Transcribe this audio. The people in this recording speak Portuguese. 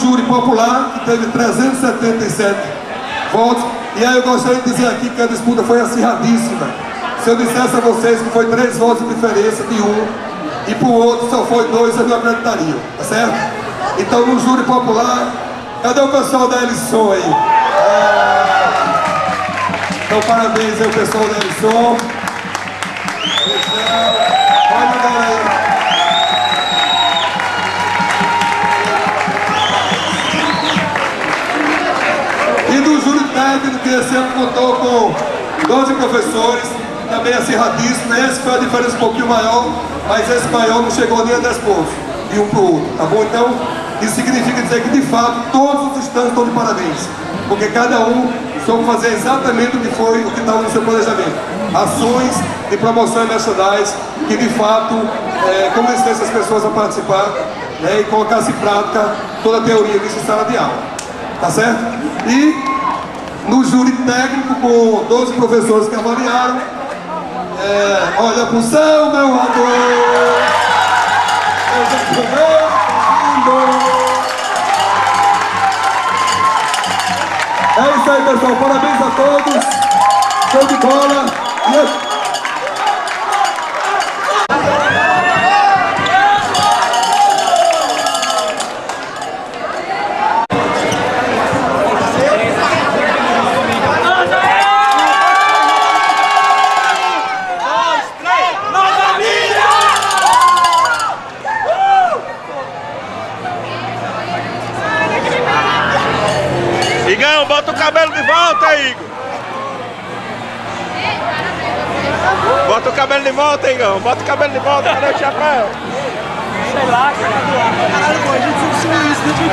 júri popular, que teve 377 votos. E aí eu gostaria de dizer aqui que a disputa foi acirradíssima. Se eu dissesse a vocês que foi 3 votos de diferença de um e para o outro só foi 2, eu não acreditaria, tá certo? Então no júri popular, cadê o pessoal da Elisson aí? Então parabéns aí ao pessoal da Elisson. Pode dar aí. E do júri técnico, que esse ano contou com 12 professores, também acirradíssimo. Esse foi a diferença um pouquinho maior, mas esse maior não chegou nem a 10 pontos, de um para o outro, tá bom? Então, isso significa dizer que, de fato, todos os estandes estão de parabéns, porque cada um soube fazer exatamente o que foi, o que estava no seu planejamento. Ações de promoção e merchandise, que, de fato, convencesse as pessoas a participar, né, e colocasse em prática toda a teoria disso em sala de aula, tá certo? E no júri técnico, com 12 professores que avaliaram, olha pro céu, meu amor, é isso aí, pessoal, parabéns a todos, show de bola. Igão, bota o cabelo de volta, Igor. Bota o cabelo de volta, Igão. Bota o cabelo de volta, cadê o chapéu? Sei lá, cara. Caralho, pô, a gente sempre isso, deixa eu